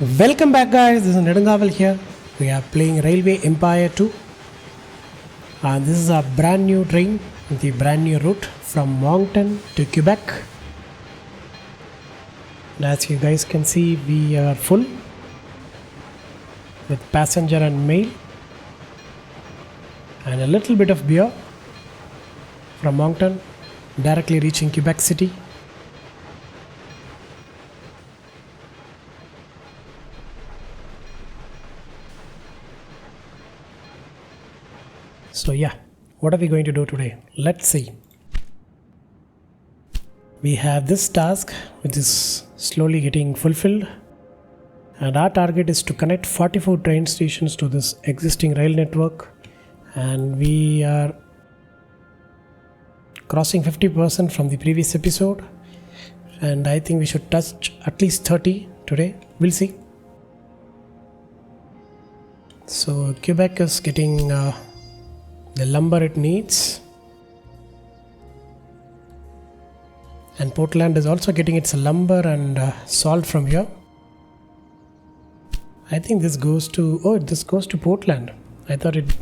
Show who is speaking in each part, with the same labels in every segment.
Speaker 1: Welcome back, guys. This is Nedangaval here. We are playing Railway Empire 2. This is a brand new train with the brand new route from Moncton to Quebec. And as you guys can see, we are full with passenger and mail and a little bit of beer from Moncton directly reaching Quebec City. So yeah, what are we going to do today? Let's see. We have this task which is slowly getting fulfilled, and our target is to connect 44 train stations to this existing rail network, and we are crossing 50% from the previous episode, and I think we should touch at least 30 today. We'll see. So Quebec is getting the lumber it needs, and Portland is also getting its lumber and salt from here. I think this goes to Portland. I thought it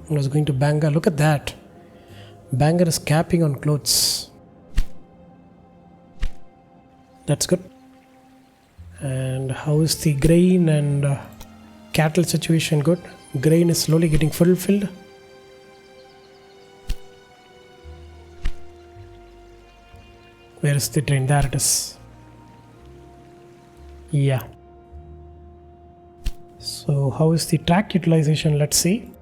Speaker 1: was going to Bangor. Look at that, Bangor is capping on clothes. That's good. And how is the grain and cattle situation? Good. Grain is slowly getting fulfilled. Where is the train? There it is. Yeah. So how is the track utilization? Let's see.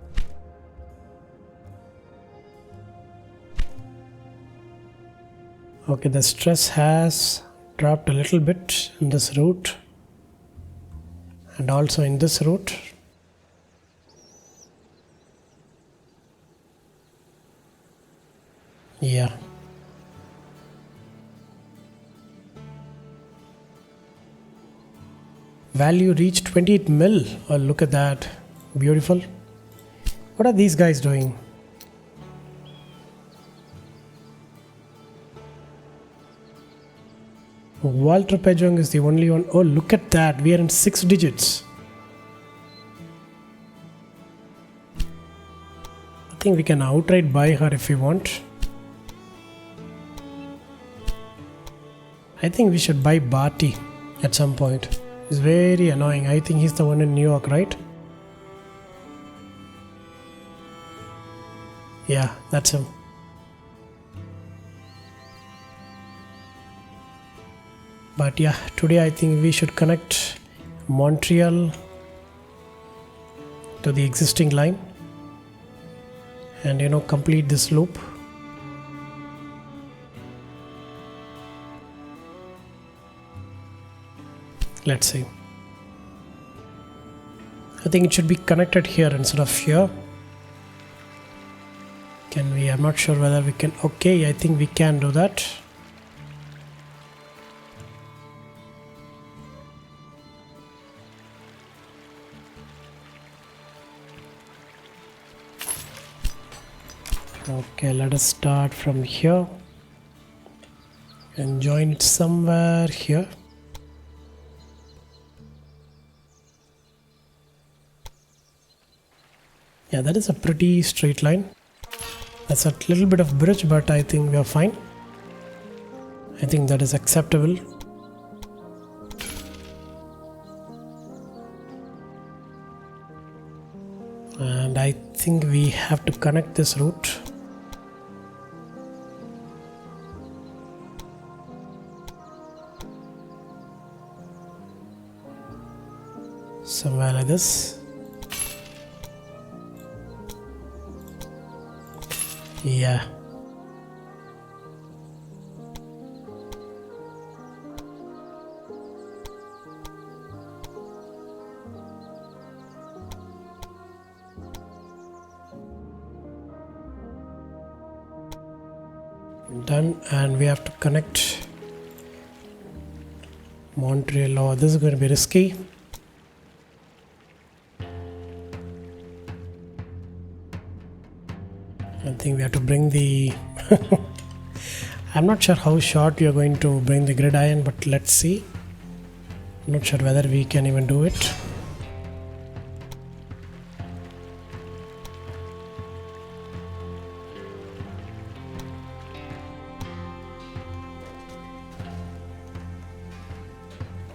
Speaker 1: Okay, the stress has dropped a little bit in this route and also in this route. Yeah. Value reached 28 mil. Oh, look at that. Beautiful. What are these guys doing? Walter Pejong is the only one. Oh, look at that. We are in 6 digits. I think we can outright buy her if we want. I think we should buy Barty at some point. It's very annoying. I think he's the one in New York, right? Yeah, that's him. But yeah, today I think we should connect Montreal to the existing line and complete this loop. Let's see. I think it should be connected here instead of here. Can we? I'm not sure whether we can. Okay, I think we can do that. Okay, let us start from here and join it somewhere here. Yeah, that is a pretty straight line. That's a little bit of bridge, but I think we are fine. I think that is acceptable. And I think we have to connect this route. Somewhere like this. Yeah. Done, and we have to connect Montreal. Oh, this is going to be risky. I think we have to bring the I'm not sure how short we are going to bring the gridiron, but let's see. Not sure whether we can even do it.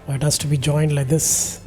Speaker 1: It has to be joined like this.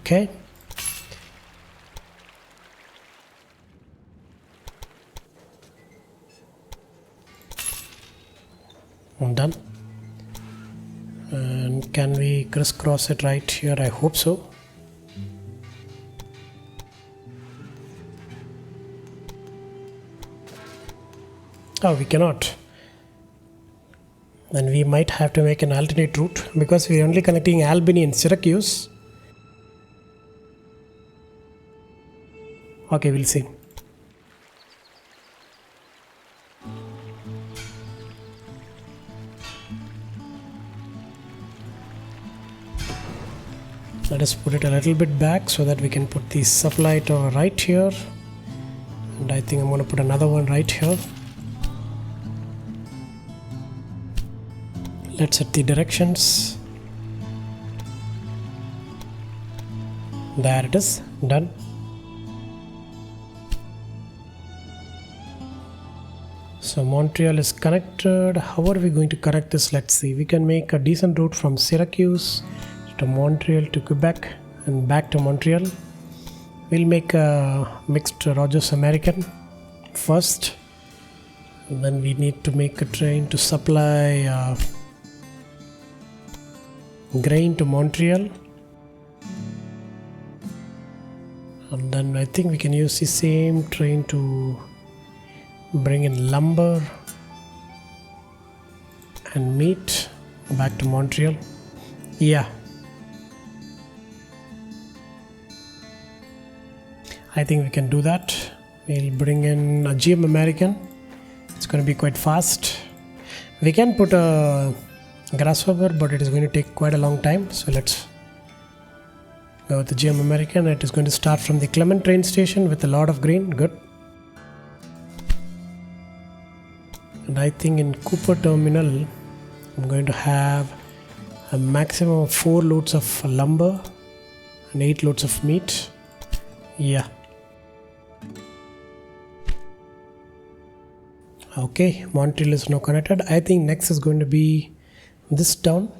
Speaker 1: Okay. I'm done. And can we crisscross it right here? I hope so. Oh, we cannot. Then we might have to make an alternate route because we're only connecting Albany and Syracuse. Okay, we'll see. Let us put it a little bit back so that we can put the supply tower right here. And I think I'm going to put another one right here. Let's set the directions. There it is, done. So Montreal is connected. How are we going to connect this? Let's see. We can make a decent route from Syracuse to Montreal to Quebec and back to Montreal. We'll make a mixed Rogers American first. And then we need to make a train to supply grain to Montreal. And then I think we can use the same train to bring in lumber and meat back to Montreal. Yeah, I think we can do that. We'll bring in a GM American. It's going to be quite fast. We can put a grasshopper, but it is going to take quite a long time. So let's go with the GM American. It is going to start from the Clement train station with a lot of grain. Good. And I think in Cooper Terminal, I'm going to have a maximum of 4 loads of lumber and 8 loads of meat. Yeah. Okay, Montreal is now connected. I think next is going to be this town,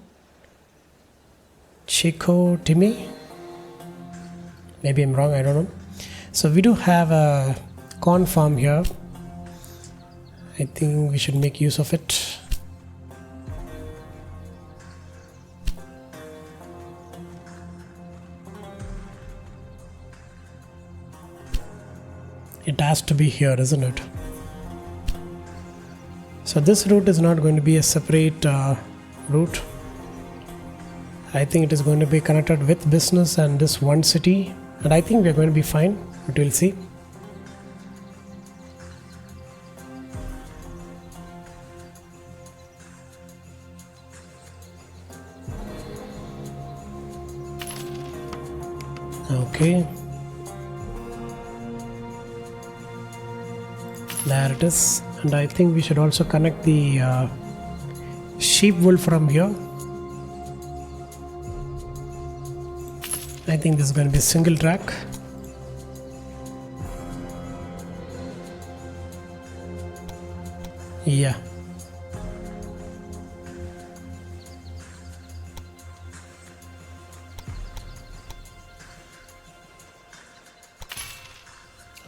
Speaker 1: Chicoutimi. Maybe I'm wrong, I don't know. So we do have a corn farm here. I think we should make use of it. It has to be here, isn't it? So this route is not going to be a separate route. I think it is going to be connected with business and this one city. And I think we are going to be fine, but we'll see. Okay, there it is. And I think we should also connect the sheep wool from here. I think this is going to be a single track. Yeah.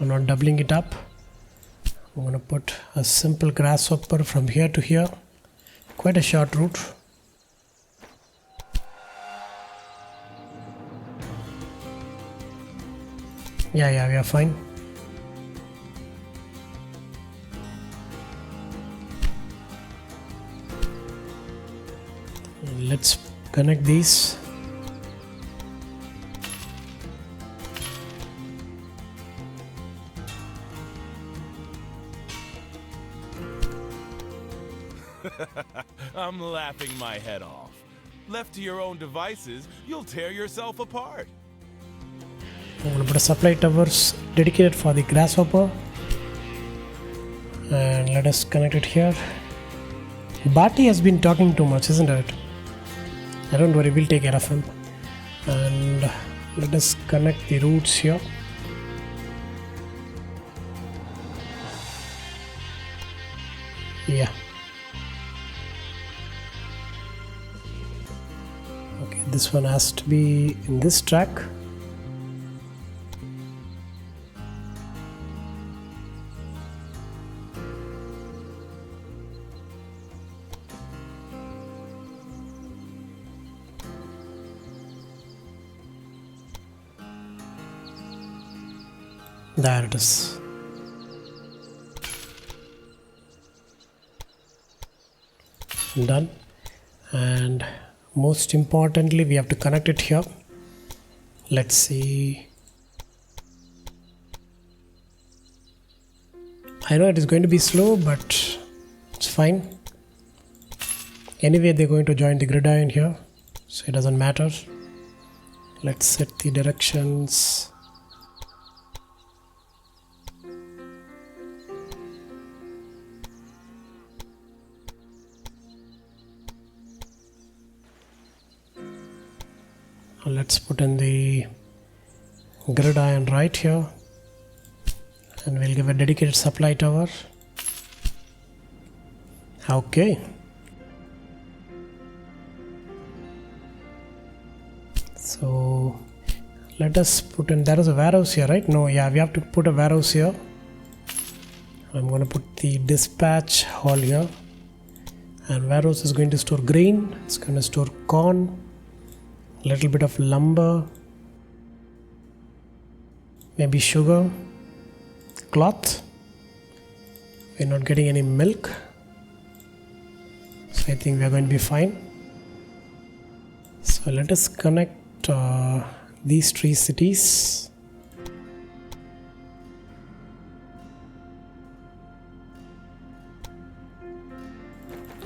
Speaker 1: I'm not doubling it up. I'm going to put a simple grasshopper from here to here. Quite a short route. Yeah, we are fine. Let's connect these.
Speaker 2: I'm laughing my head off. Left to your own devices, you'll tear yourself apart.
Speaker 1: I'm going to put a supply towers dedicated for the grasshopper. And let us connect it here. Barty has been talking too much, isn't it? Don't worry, we'll take care of him. And let us connect the routes here. Yeah. Okay, this one has to be in this track. There it is. Done. And most importantly, we have to connect it here. Let's see. I know it is going to be slow, but it's fine. Anyway, they're going to join the gridiron here, so it doesn't matter. Let's set the directions. Let's put in the gridiron right here, and we'll give a dedicated supply tower. Okay. So let us put in, there is a warehouse here, right? No, yeah, we have to put a warehouse here. I'm going to put the dispatch hall here, and warehouse is going to store grain, it's going to store corn, a little bit of lumber, maybe sugar, cloth. We're not getting any milk, so I think we are going to be fine. So let us connect these three cities.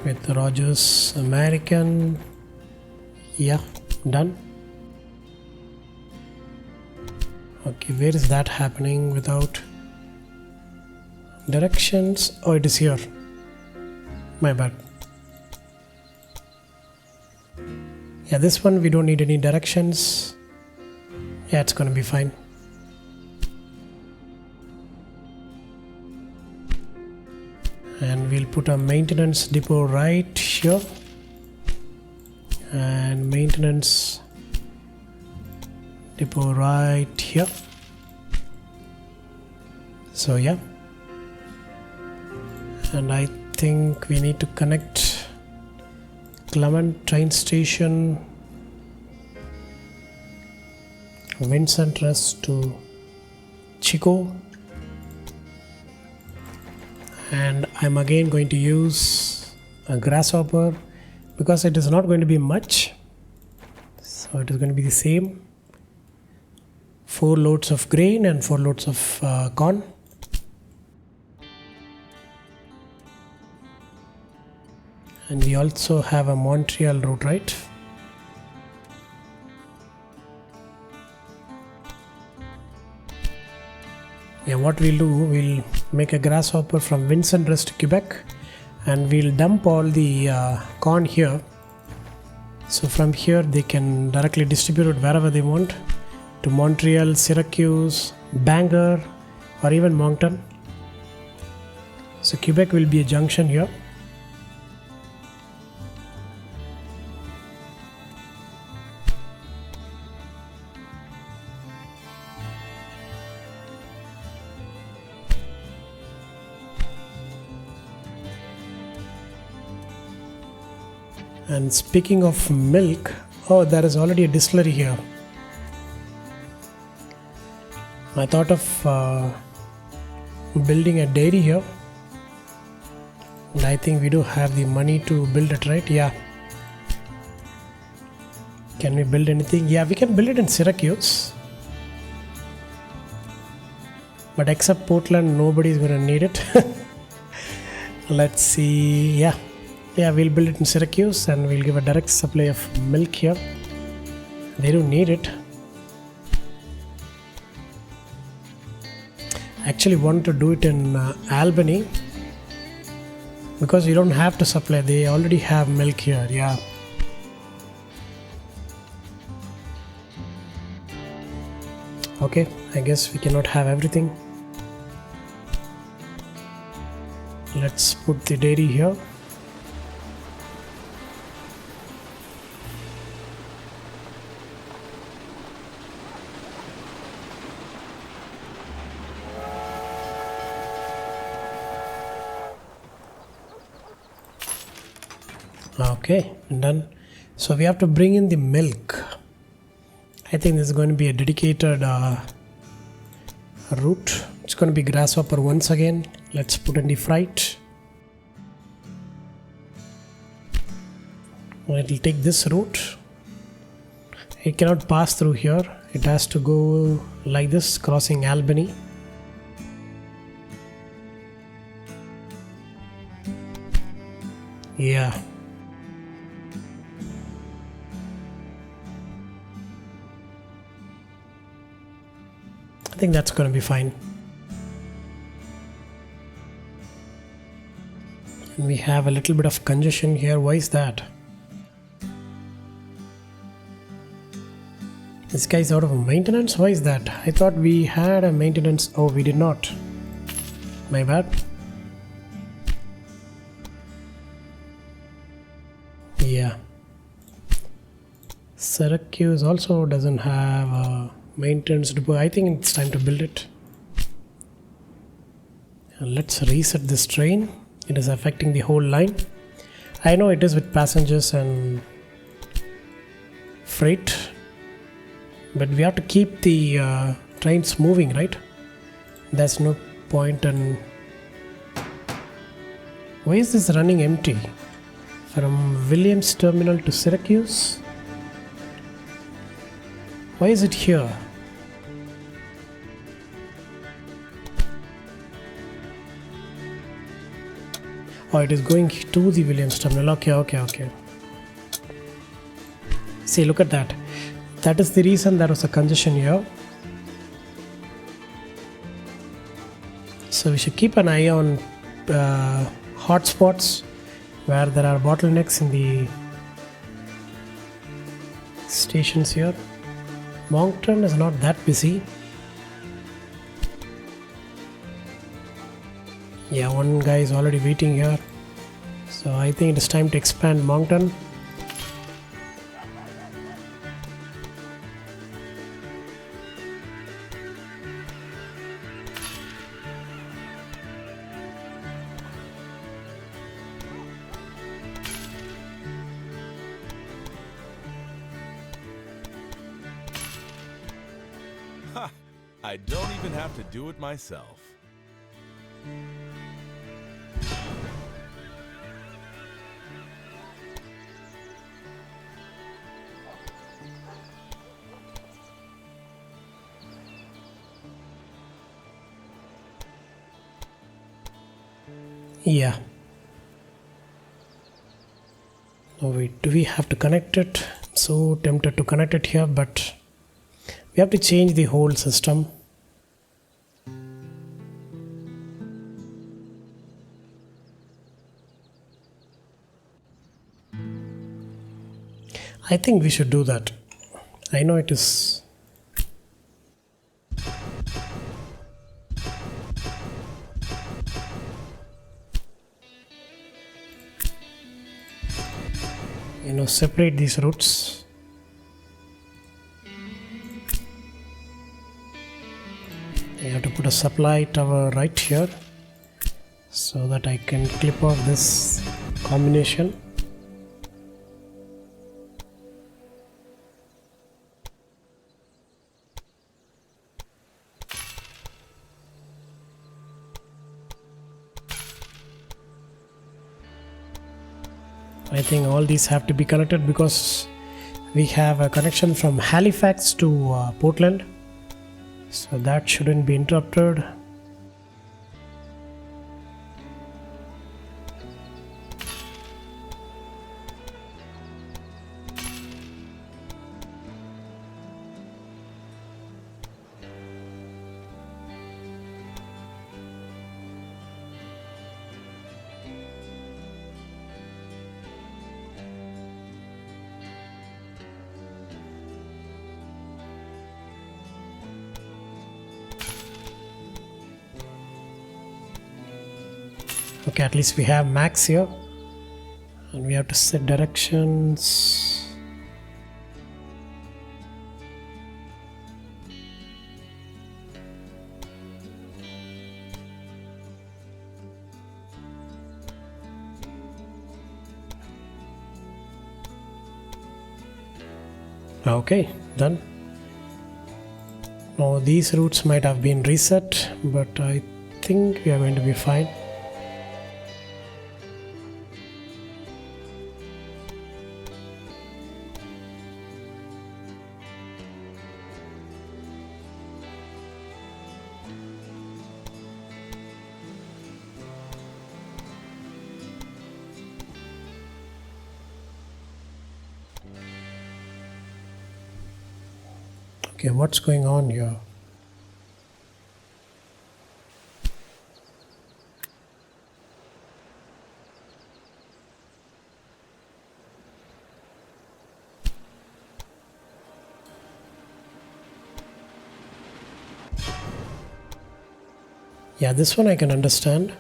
Speaker 1: With Rogers American. Yeah, done. Okay, where is that happening without directions? Oh, it is here. My bad. Yeah, this one we don't need any directions. Yeah, it's gonna be fine. And we'll put a maintenance depot right here, and maintenance depot right here. So yeah, and I think we need to connect Clement train station, Vincent Rest to Chico, and I'm again going to use a grasshopper because it is not going to be much, so it is going to be the same 4 loads of grain and 4 loads of corn. And we also have a Montreal route, right? Yeah, what we'll do, we'll make a grasshopper from Vincent Rest to Quebec, and we'll dump all the corn here. So from here they can directly distribute it wherever they want, to Montreal, Syracuse, Bangor, or even Moncton. So Quebec will be a junction here. And speaking of milk, oh, there is already a distillery here. I thought of building a dairy here, and I think we do have the money to build it, right? Yeah. Can we build anything? Yeah, we can build it in Syracuse, but except Portland, nobody is going to need it. Let's see. Yeah, we'll build it in Syracuse, and we'll give a direct supply of milk here. They don't need it. Actually want to do it in Albany, because you don't have to supply, they already have milk here. Yeah, okay, I guess we cannot have everything. Let's put the dairy here. Okay, done. So we have to bring in the milk. I think this is going to be a dedicated route. It's going to be grasshopper once again. Let's put in the freight. It will take this route. It cannot pass through here. It has to go like this, crossing Albany. Yeah. I think that's going to be fine. And we have a little bit of congestion here. Why is that? This guy is out of maintenance? Why is that? I thought we had a maintenance. Oh, we did not. My bad. Yeah. Syracuse also doesn't have a maintenance depot. I think it's time to build it. And let's reset this train. It is affecting the whole line. I know it is with passengers and freight, but we have to keep the trains moving, right? There's no point in... Why is this running empty? From Williams Terminal to Syracuse? Why is it here? Oh, it is going to the Williams Terminal. Okay. See, look at that. That is the reason there was a congestion here. So we should keep an eye on hotspots where there are bottlenecks in the stations here. Moncton is not that busy. Yeah, one guy is already waiting here. So I think it is time to expand Moncton.
Speaker 2: Ha! I don't even have to do it myself.
Speaker 1: Yeah. Oh wait, do we have to connect it? I'm so tempted to connect it here, but we have to change the whole system. I think we should do that. I know it is... separate these routes. You have to put a supply tower right here so that I can clip off this combination. I think all these have to be connected because we have a connection from Halifax to Portland, so that shouldn't be interrupted. Okay, at least we have max here, and we have to set directions. Okay, done. Now these routes might have been reset, but I think we are going to be fine. Okay, what's going on here? Yeah, this one I can understand.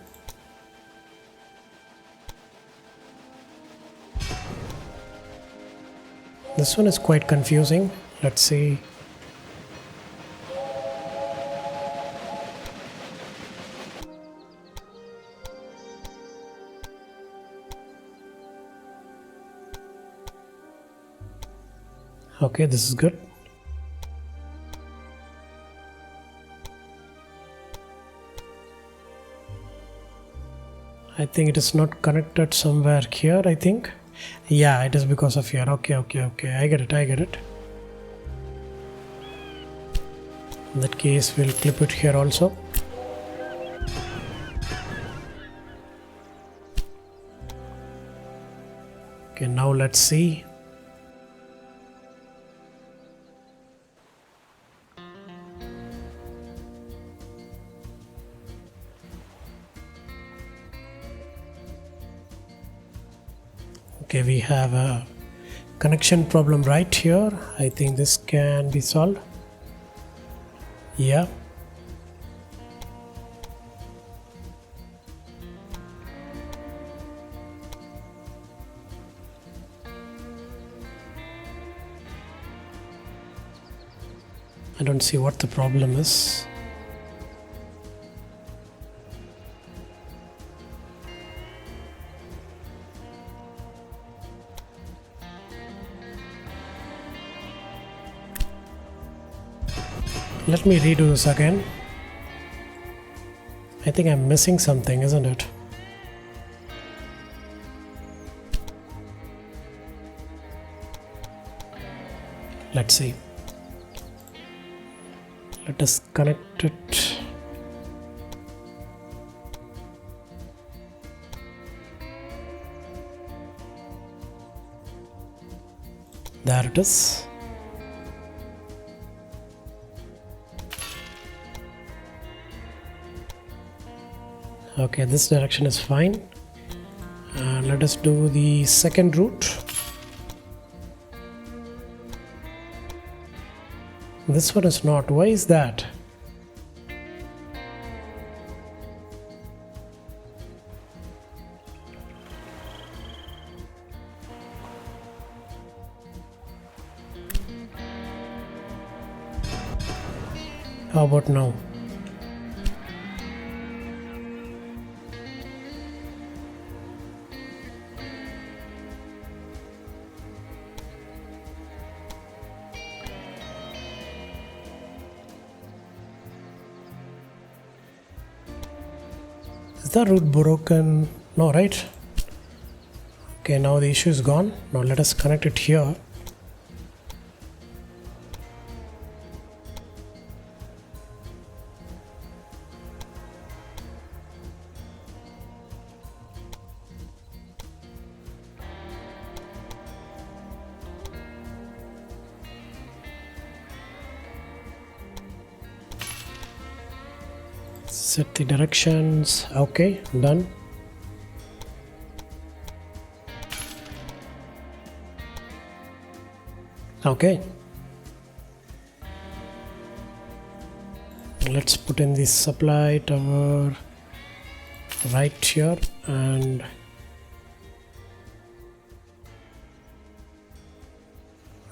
Speaker 1: This one is quite confusing. Let's see. Okay, this is good. I think it is not connected somewhere here, I think. Yeah, it is because of here. Okay. I get it. In that case, we'll clip it here also. Okay, now let's see. Okay, we have a connection problem right here. I think this can be solved. Yeah. I don't see what the problem is. Let me redo this again. I think I'm missing something, isn't it? Let's see. Let us connect it. There it is. Okay, this direction is fine. Let us do the second route. This one is not. Why is that? How about now? Is the route broken? No, right? Okay, now the issue is gone. Now let us connect it here. Set the directions. Okay, done. Okay, let's put in the supply tower right here, and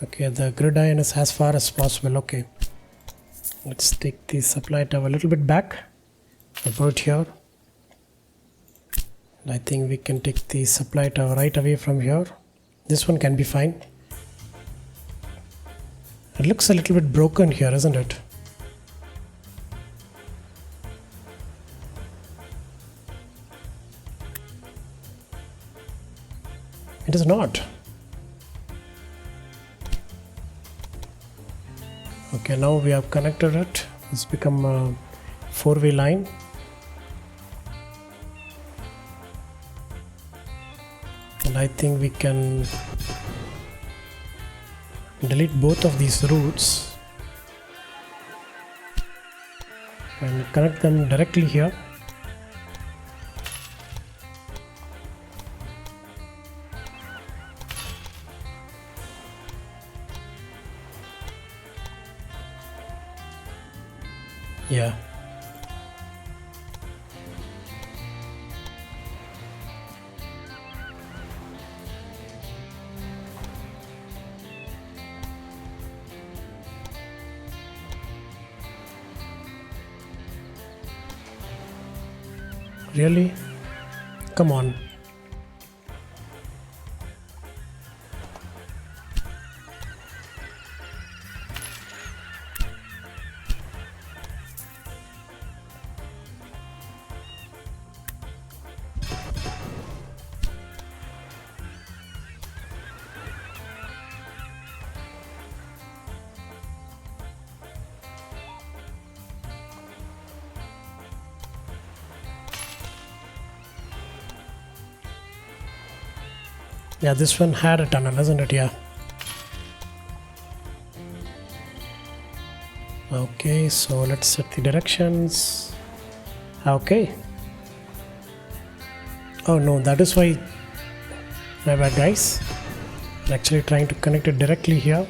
Speaker 1: okay, the gridiron is as far as possible. Okay, let's take the supply tower a little bit back and put it here. And I think we can take the supply tower right away from here. This one can be fine. It looks a little bit broken here, isn't it? It is not. Okay, now we have connected it. It's become a four-way line. And I think we can delete both of these routes and connect them directly here. Yeah. Really? Come on. Yeah, this one had a tunnel, isn't it? Yeah. Okay, so let's set the directions. Okay. Oh no, that is why. My bad, guys. I'm actually trying to connect it directly here.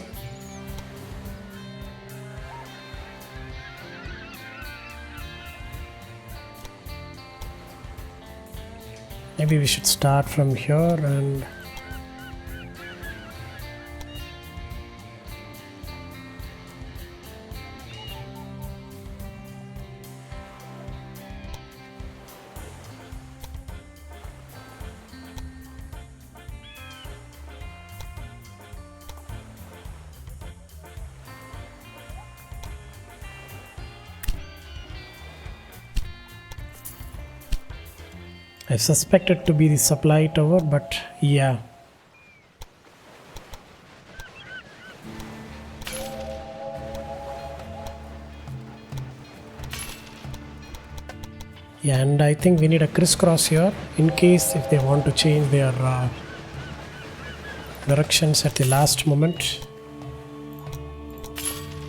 Speaker 1: Maybe we should start from here and I suspect it to be the supply tower, but yeah. Yeah, and I think we need a crisscross here in case if they want to change their directions at the last moment.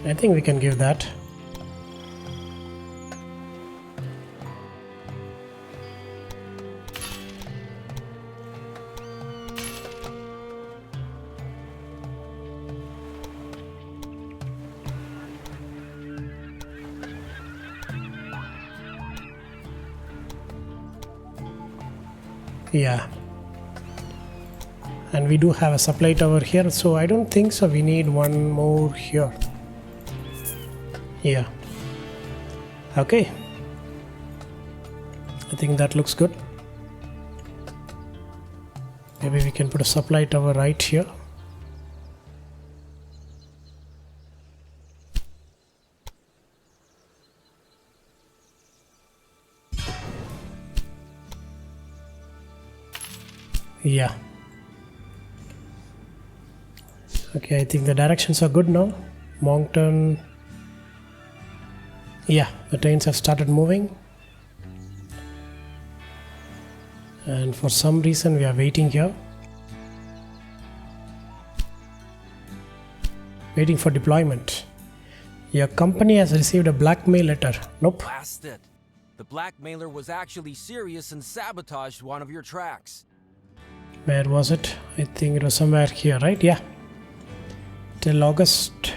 Speaker 1: I think we can give that. Yeah, and we do have a supply tower here, so I don't think so we need one more here. Yeah, okay, I think that looks good. Maybe we can put a supply tower right here. Yeah, Okay, I think the directions are good now. Moncton. Yeah, the trains have started moving. And for some reason we are waiting here. Waiting for deployment. Your company has received a blackmail letter. Nope.
Speaker 3: Blast it. The blackmailer was actually serious and sabotaged one of your tracks.
Speaker 1: Where was it? I think it was somewhere here, right? Yeah. Till August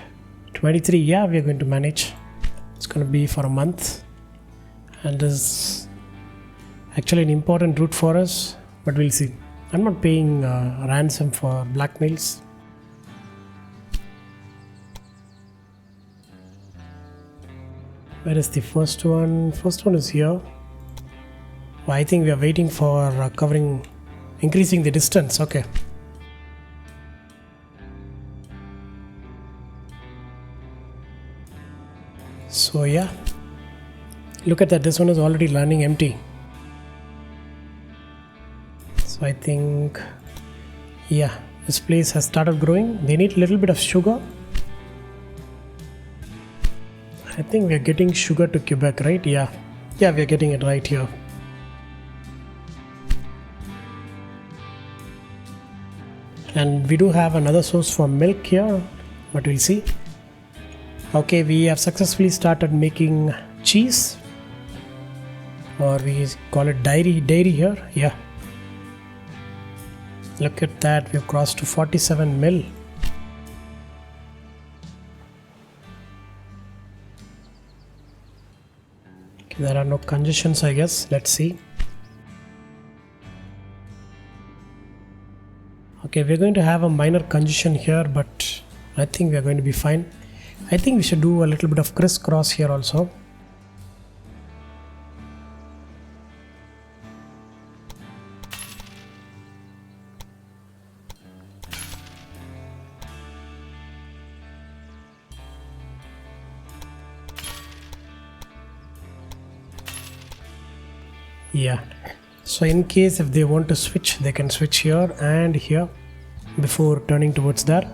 Speaker 1: 23. Yeah, we are going to manage. It's going to be for a month. And this is actually an important route for us. But we'll see. I'm not paying ransom for blackmails. Where is the first one? First one is here. Oh, I think we are waiting for increasing the distance. Okay. So yeah, look at that. This one is already running empty. So I think, yeah, this place has started growing. They need a little bit of sugar. I think we are getting sugar to Quebec, right? Yeah, we are getting it right here. And we do have another source for milk here, but we'll see. Okay, we have successfully started making cheese, or we call it dairy here. Yeah, look at that, we've crossed to 47 mil. Okay, there are no congestions, I guess. Let's see. Okay, we're going to have a minor congestion here, but I think we are going to be fine. I think we should do a little bit of crisscross here also. Yeah, so in case if they want to switch, they can switch here and here before turning towards there.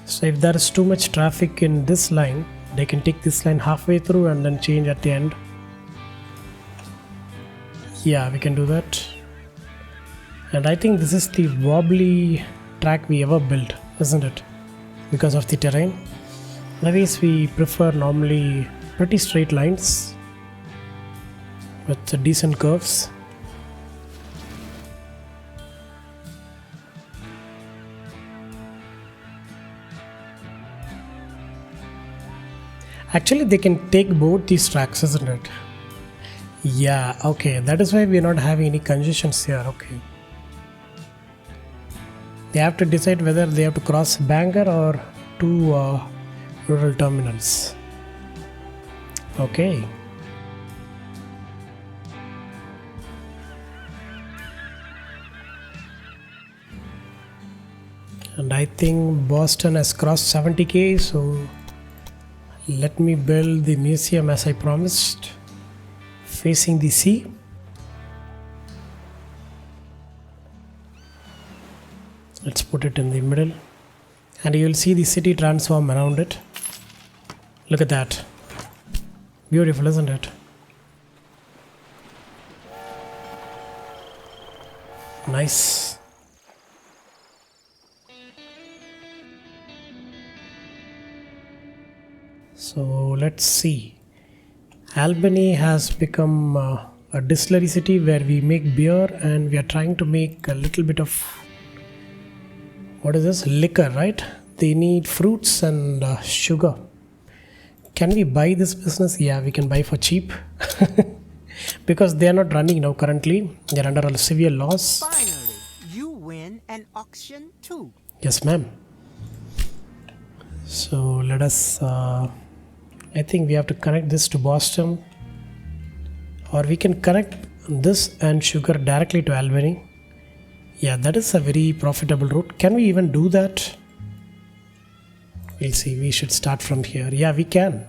Speaker 1: So if there is too much traffic in this line, they can take this line halfway through and then change at the end. Yeah, we can do that. And I think this is the wobbly track we ever built, isn't it? Because of the terrain. Otherwise we prefer normally pretty straight lines with decent curves. Actually, they can take both these tracks, isn't it? Yeah, okay. That is why we are not having any congestions here. Okay. They have to decide whether they have to cross Bangor or two rural terminals. Okay. And I think Boston has crossed 70k, so let me build the museum as I promised, facing the sea. Let's put it in the middle, and you will see the city transform around it. Look at that. Beautiful, isn't it? Nice. So let's see. Albany has become a distillery city where we make beer, and we are trying to make a little bit of, what is this? Liquor, right? They need fruits and sugar. Can we buy this business? Yeah, we can buy for cheap. Because they are not running now currently. They are under severe loss.
Speaker 4: Finally, you win an auction too.
Speaker 1: Yes, ma'am. So let us, I think we have to connect this to Boston, or we can connect this and sugar directly to Albany. Yeah, that is a very profitable route. Can we even do that? We'll see. We should start from here. Yeah, we can.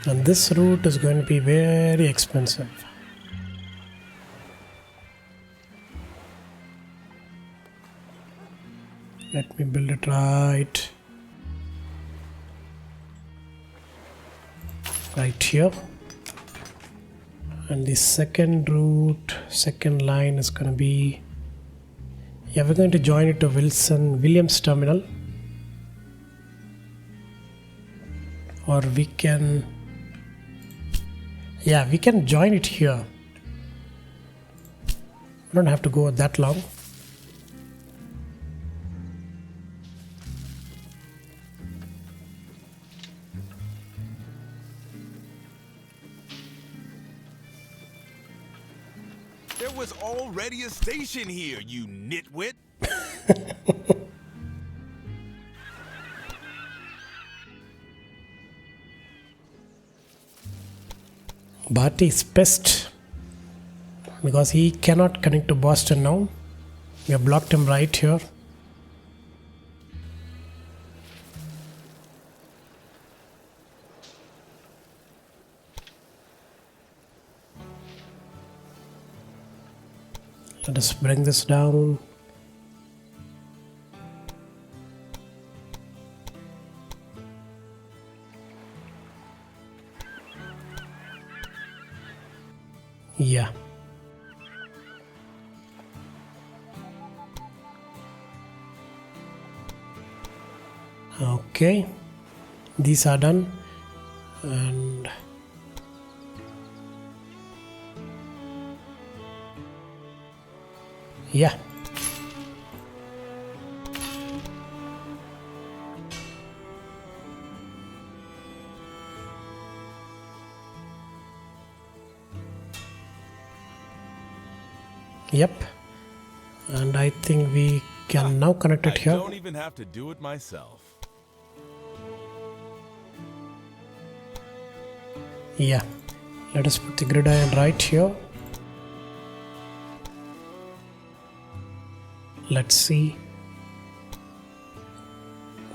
Speaker 1: And this route is going to be very expensive. Let me build it right here. And the second route, second line is going to be, yeah, we're going to join it to Williams terminal. Or we can, yeah, we can join it here. We don't have to go that long.
Speaker 2: There was already a station here, you nitwit.
Speaker 1: Bharti is pissed because he cannot connect to Boston now. We have blocked him right here. Let us bring this down. Yeah. Okay. These are done. And yeah. Yep. And I think we can now connect it here.
Speaker 2: I don't even have to do it myself.
Speaker 1: Yeah. Let us put the gridiron right here. Let's see.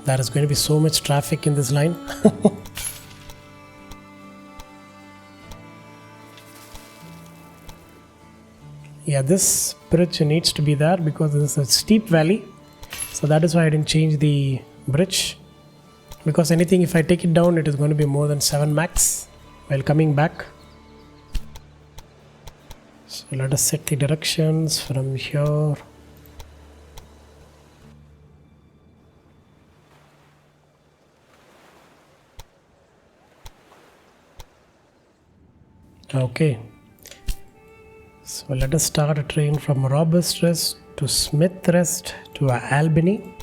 Speaker 1: There is going to be so much traffic in this line. Yeah, this bridge needs to be there because this is a steep valley. So that is why I didn't change the bridge. Because anything, if I take it down, it is going to be more than 7 max while coming back. So let us set the directions from here. Okay. So let us start a train from Roberts Rest to Smith Rest to Albany.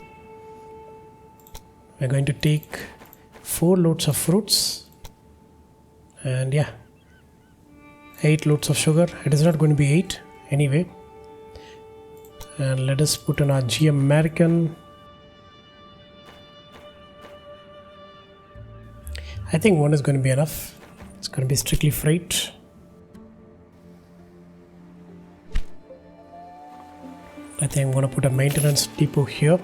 Speaker 1: We're going to take 4 loads of fruits and yeah, 8 loads of sugar. It is not going to be 8 anyway. And let us put in our GM American. I think 1 is going to be enough. It's going to be strictly freight. I think I'm going to put a maintenance depot here.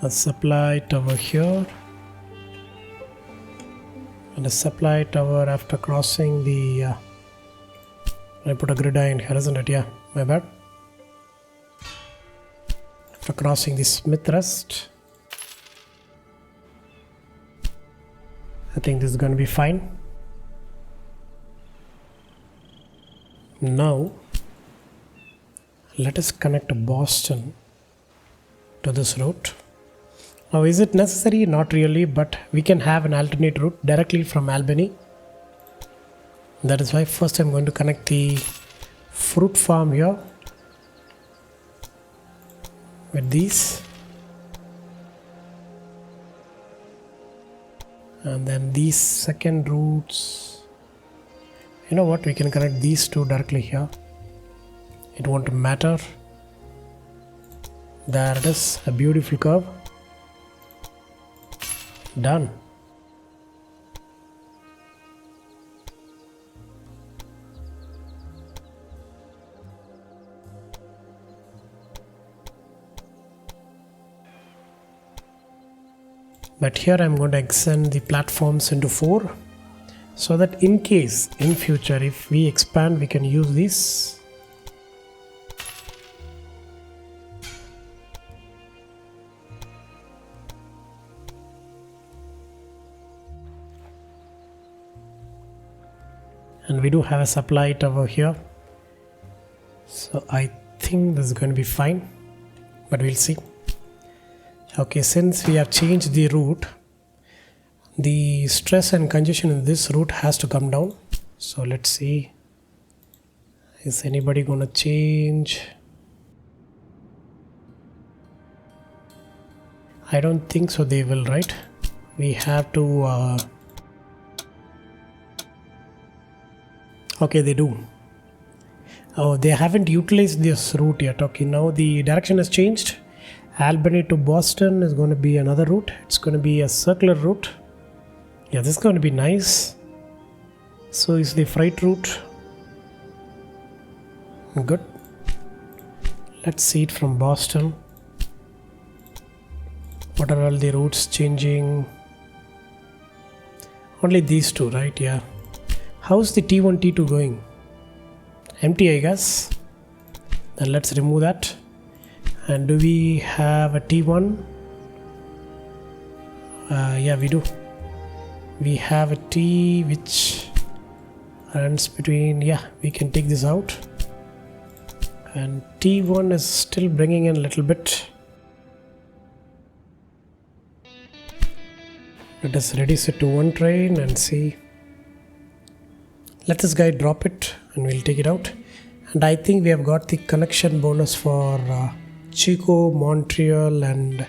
Speaker 1: A supply tower here. And a supply tower after crossing the... I put a gridiron here, isn't it? Yeah, my bad. After crossing the Smith Rest. I think this is going to be fine. Now, let us connect Boston to this route. Now, is it necessary? Not really, but we can have an alternate route directly from Albany. That is why first I'm going to connect the fruit farm here with these. And then these second routes, you know what, we can connect these two directly here. It won't matter. There it is, a beautiful curve. Done. But here I'm going to extend the platforms into 4. so that in case in future if we expand we can use this. And we do have a supply tower here, so I think this is going to be fine, but we'll see. Okay, since we have changed the route, the stress and congestion in this route has to come down. So let's see, is anybody gonna change? I don't think so they will, right? We have to okay, they do. Oh, they haven't utilized this route yet. Okay, now the direction has changed. Albany to Boston is going to be another route. It's going to be a circular route. Yeah, this is going to be nice. So is the freight route. Good. Let's see it from Boston. What are all the routes changing? Only these two, right? Yeah. How's the T1, T2 going? Empty, I guess. Then let's remove that. And do we have a T1? Yeah, we do. We have a T which runs between, yeah, we can take this out. And T1 is still bringing in a little bit. Let us reduce it to one train and see. Let this guy drop it and we'll take it out. And I think we have got the connection bonus for Chico, Montreal and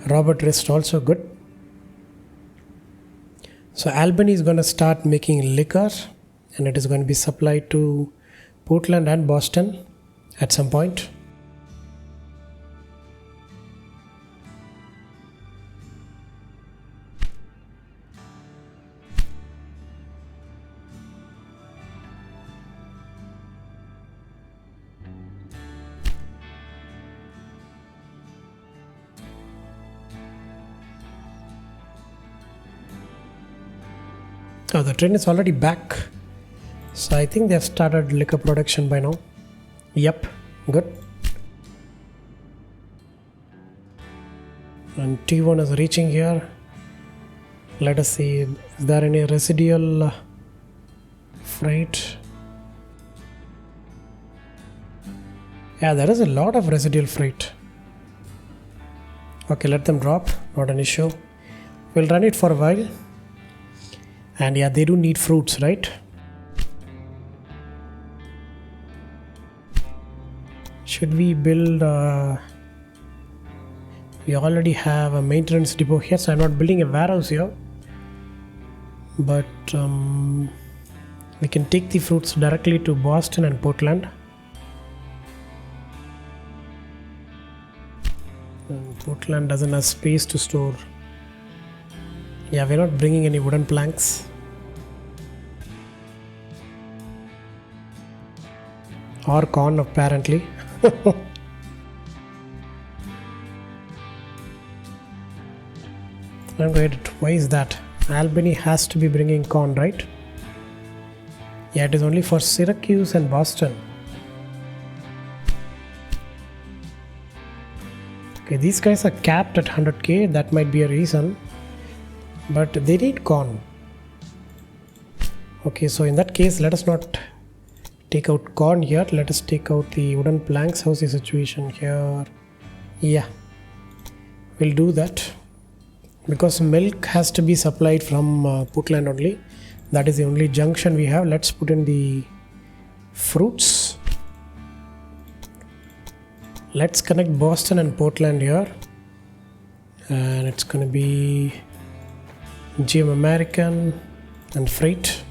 Speaker 1: Robert Rist also. Good. So Albany is going to start making liquor and it is going to be supplied to Portland and Boston at some point. Oh, the train is already back. So I think they have started liquor production by now. Yep, good. And T1 is reaching here. Let us see, is there any residual freight? Yeah, there is a lot of residual freight. Okay, let them drop, not an issue. We'll run it for a while. And yeah, they do need fruits, right? Should we build we already have a maintenance depot here, so I'm not building a warehouse here, but we can take the fruits directly to Boston and Portland. And Portland doesn't have space to store. Yeah, we're not bringing any wooden planks. Or corn, apparently. I'm going to, why is that? Albany has to be bringing corn, right? Yeah, it is only for Syracuse and Boston. Okay, these guys are capped at 100k, that might be a reason. But they need corn. Okay, so in that case, let us not take out corn here. Let us take out the wooden planks. How's the situation here? Yeah, we'll do that. Because milk has to be supplied from Portland only. That is the only junction we have. Let's put in the fruits. Let's connect Boston and Portland here. And it's going to be GM American and freight.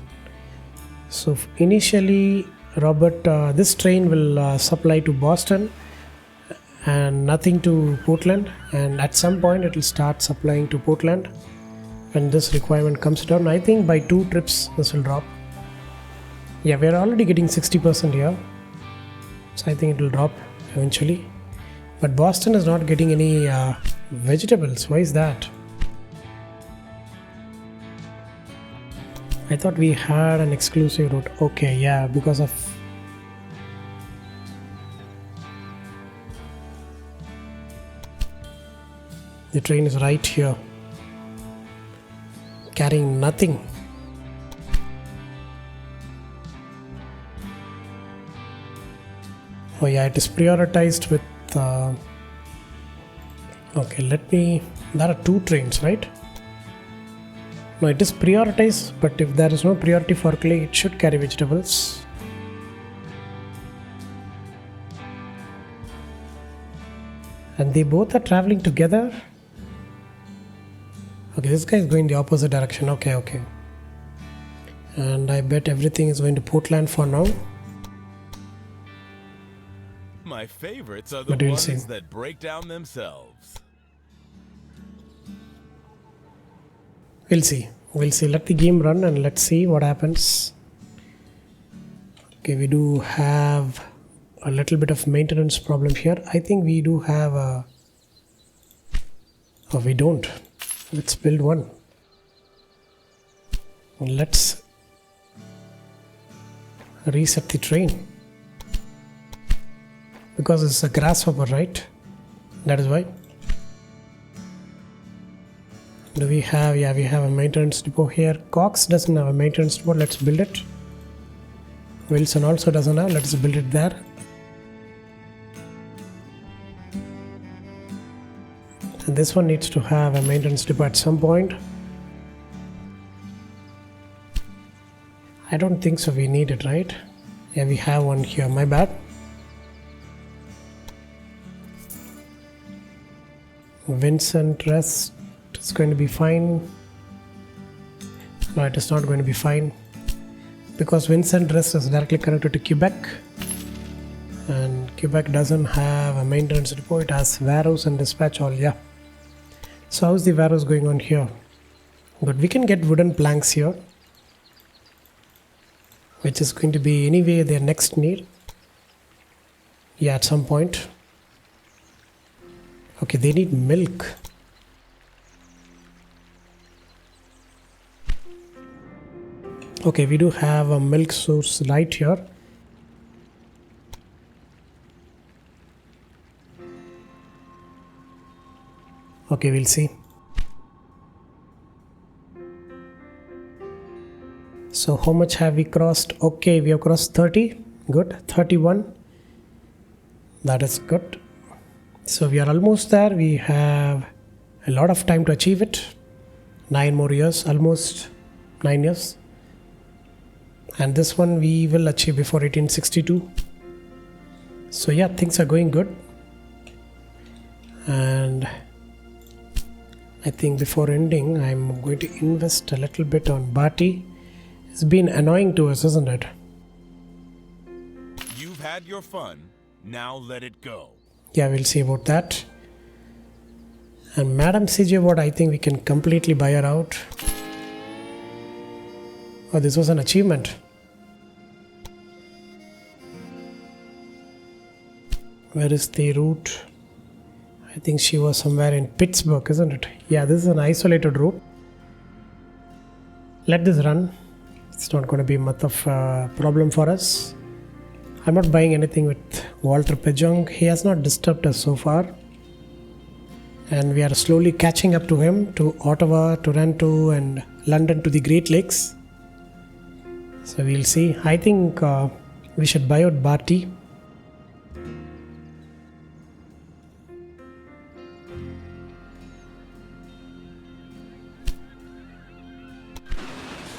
Speaker 1: So initially, Robert, this train will supply to Boston and nothing to Portland, and at some point it will start supplying to Portland when this requirement comes down. I think by 2 trips this will drop. Yeah, we are already getting 60% here, so I think it will drop eventually. But Boston is not getting any vegetables. Why is that? I thought we had an exclusive route. Okay, yeah, because of... the train is right here, carrying nothing. Oh yeah, it is prioritized with... okay, let me... there are 2 trains, right? No, it is prioritized, but if there is no priority for clay, it should carry vegetables. And they both are traveling together. Okay, this guy is going the opposite direction. Okay. And I bet everything is going to Portland for now.
Speaker 2: My favorites are the
Speaker 1: But we'll
Speaker 2: ones
Speaker 1: see.
Speaker 2: that break down themselves.
Speaker 1: We'll see. Let the game run and let's see what happens. Okay, we do have a little bit of maintenance problem here. I think we do have a... oh, we don't. Let's build one. Let's reset the train. Because it's a grasshopper, right? That is why. Do we have... yeah, we have a maintenance depot here. Cox doesn't have a maintenance depot. Let's build it. Wilson also doesn't have. Let's build it there. And this one needs to have a maintenance depot at some point. I don't think so we need it, right? Yeah, we have one here. My bad. Vincent Rest is going to be fine. No, it is not going to be fine. Because Vincent Rest is directly connected to Quebec. And Quebec doesn't have a maintenance depot. It has warehouse and dispatch hall. Yeah. So how's the warehouse going on here? But we can get wooden planks here, which is going to be anyway their next need. Yeah, at some point. Okay, they need milk. Okay, we do have a milk source right here. Okay, we'll see. So how much have we crossed? Okay, we have crossed 30. Good. 31. That is good. So we are almost there. We have a lot of time to achieve it. 9 more years. Almost 9 years. And this one we will achieve before 1862. So yeah, things are going good. And I think before ending, I'm going to invest a little bit on Bati. It's been annoying to us, isn't it?
Speaker 2: You've had your fun. Now let it go.
Speaker 1: Yeah, we'll see about that. And Madam CJ Ward, I think we can completely buy her out. Oh, this was an achievement. Where is the route? I think she was somewhere in Pittsburgh, isn't it? Yeah, this is an isolated route. Let this run. It's not going to be much of a problem for us. I'm not buying anything with Walter Pejong. He has not disturbed us so far. And we are slowly catching up to him, to Ottawa, Toronto and London, to the Great Lakes. So we'll see. I think we should buy out Barty.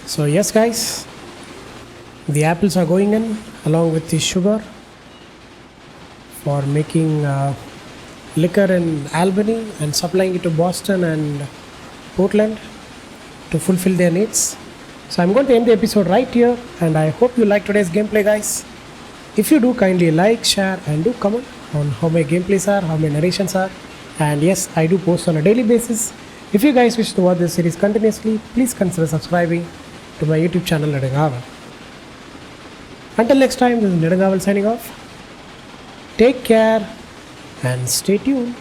Speaker 1: So yes guys, the apples are going in along with the sugar for making liquor in Albany and supplying it to Boston and Portland to fulfill their needs. So I'm going to end the episode right here, and I hope you like today's gameplay guys. If you do, kindly like, share and do comment on how my gameplays are, how my narrations are. And yes, I do post on a daily basis. If you guys wish to watch this series continuously, please consider subscribing to my YouTube channel Nedangaval. Until next time, this is Nedangaval signing off. Take care and stay tuned.